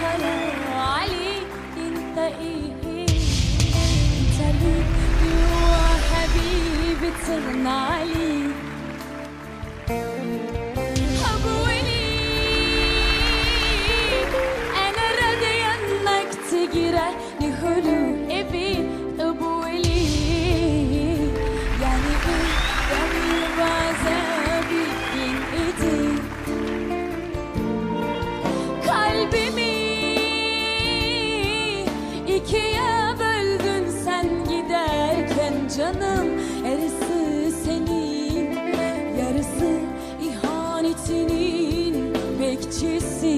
حرام عليك انت ايه انت ليك جوا حبيبي تغنى عليك تجرحني هلو ابي ابولي يعني ايه يعني بعذابي بين ايدي kalbimi ikiye böldün sen giderken canım yarısı senin yarısı ihanetinin bekçisi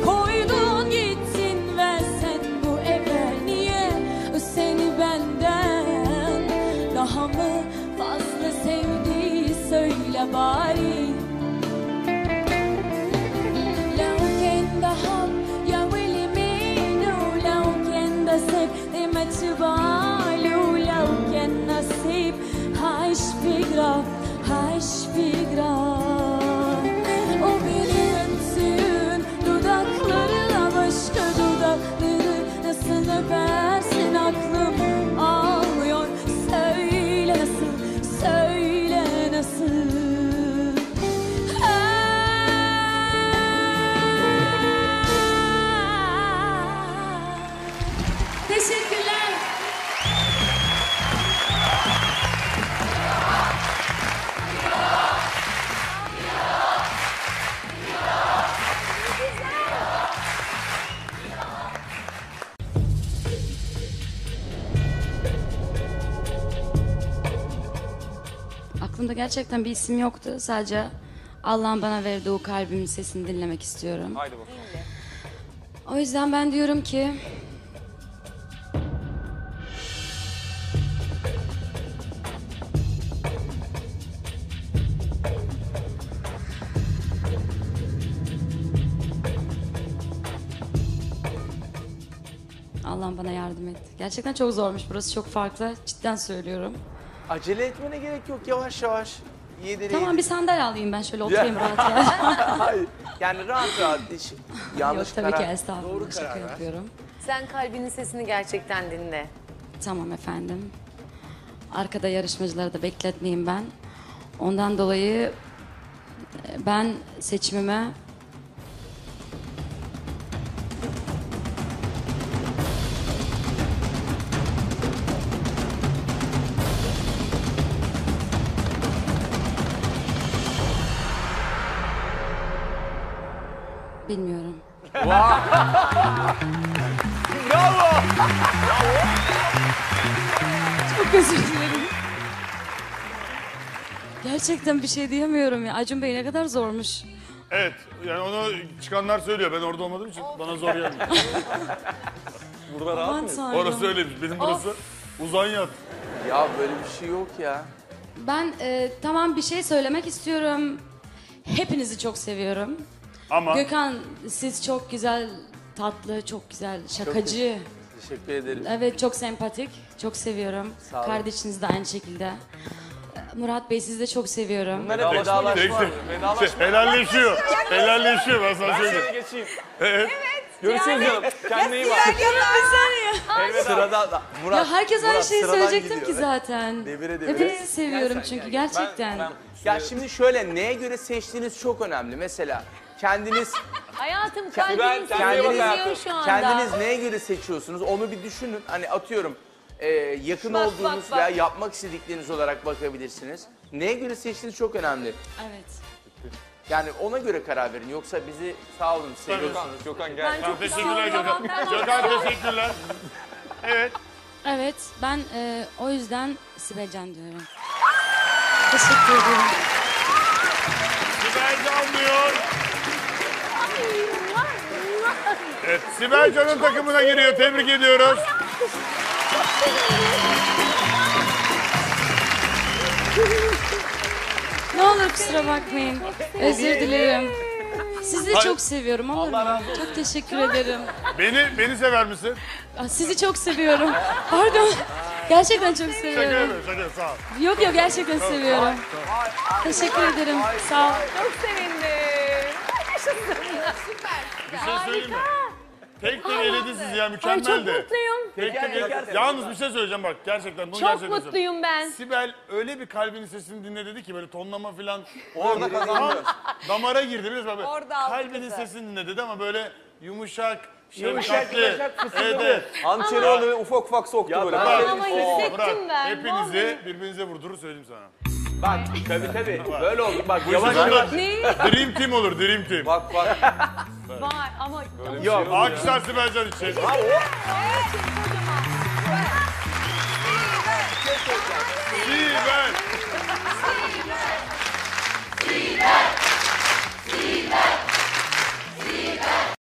koydun gittin ve sen bu eve niye seni benden daha mı fazla sevdi söyle bari لو كان ده حب يا ويلي منه لو كان ده سيب دي ما تبالي ولو كان نصيب هعيش في جراح هعيش في جراح O beni öpsün dudaklarına başka dudakları nasıl öpersin aklım almıyor söyle nasıl söyle nasıl Teşekkürler. Aklımda gerçekten bir isim yoktu. Sadece Allah'ın bana verdiği o kalbimin sesini dinlemek istiyorum. Haydi bakalım. O yüzden ben diyorum ki... Allah'ım bana yardım et. Gerçekten çok zormuş. Burası çok farklı. Cidden söylüyorum. Acele etmene gerek yok. Yavaş yavaş. Yedir Tamam bir sandalye alayım ben şöyle oturayım rahat ya. Hayır. Yani rahat rahat. Hiç yanlış Yok tabii karar. ki estağfurullah şaka yapıyorum. Sen kalbinin sesini gerçekten dinle. Tamam efendim. Arkada yarışmacıları da bekletmeyeyim ben. Ondan dolayı ben seçimime bilmiyorum. Bravo. Çok özür dilerim. Gerçekten bir şey diyemiyorum ya. Acun Bey ne kadar zormuş. Evet, yani onu çıkanlar söylüyor. Ben orada olmadığım için bana zor gelmiyor. Burada rahat Aman mıyız? Tanrım. Orası öyleymiş. Benim burası uzan yat. Ya böyle bir şey yok ya. Ben tamam bir şey söylemek istiyorum. Hepinizi çok seviyorum. Ama Gökhan siz çok güzel, tatlı, çok güzel, şakacı. Teşekkür ederim. Evet çok sempatik, çok seviyorum. Sağ olun. Kardeşiniz de aynı şekilde. Murat Bey sizi de çok seviyorum. Bunlar hep vedalaşma. helalleşiyor. Helalleşiyor ben sana söyleyeyim. Geçeyim. Evet. Görüşürüz canım. Kendine iyi bak. Sırada Murat. Ya herkes aynı Murat, şeyi sıradan söyleyecektim gidiyor. ki zaten. Devire devire. Hepinizi seviyorum çünkü gerçekten. Ya şimdi şöyle neye göre seçtiğiniz çok önemli. Mesela kendiniz Hayatım kalbinin sesini kendiniz, dinliyor şu anda. kendiniz neye göre seçiyorsunuz onu bir düşünün. Hani atıyorum yakın Bak, olduğunuz bak. veya yapmak istedikleriniz olarak bakabilirsiniz. Neye göre seçtiğiniz çok önemli. Evet. Yani ona göre karar verin. Yoksa bizi sağ olun seviyorsunuz. Gökhan Ben gel. çok Teşekkürler güzel Gökhan. cevaplar Gökhan teşekkürler. Evet. Evet ben o yüzden Sibel Can diyorum. Teşekkür ederim. Sibel Can diyor. Evet, Sibel Can'ın takımına giriyor. Tebrik ediyoruz. Ne olur kusura bakmayın. Özür dilerim. Sizi de çok seviyorum olur mu? Çok teşekkür ederim. Beni sever misin? Sizi çok seviyorum. Pardon. Gerçekten çok Şaka seviyorum. yapıyorum, şaka sağ ol. Yok yok gerçekten seviyorum. Teşekkür ederim. Sağ ol. Çok sevindim. Bir şey söyleyeyim mi? Tek tek eledi sizi ya, Ay çok mükemmeldi. mutluyum. Tek tek eledi. Yalnız bir şey söyleyeceğim bak, gerçekten bunu Çok gerçekten söyleyeceğim. mutluyum ben. Sibel öyle bir kalbinin sesini dinle dedi ki böyle tonlama falan. Orada kazandı. Damara girdi biliyor musun? Böyle Orada aldı kalbinin kızı. sesini dinle dedi ama böyle yumuşak, Yumuşak, şefkatli. yumuşak, fısıldadı. Evet. Hançeri ufak ufak soktu Ya böyle. ben- Bak, Ama hissettim ben. Hepinizi birbirinize vurdurur söyleyeyim sana. Bak tabii böyle oldu. Bak Bu yavaş yüzden yavaş. Ne? Dream Team olur, Dream Team. bak. Var ama... Yok. Alkışlar Sibel Can için. Evet, çok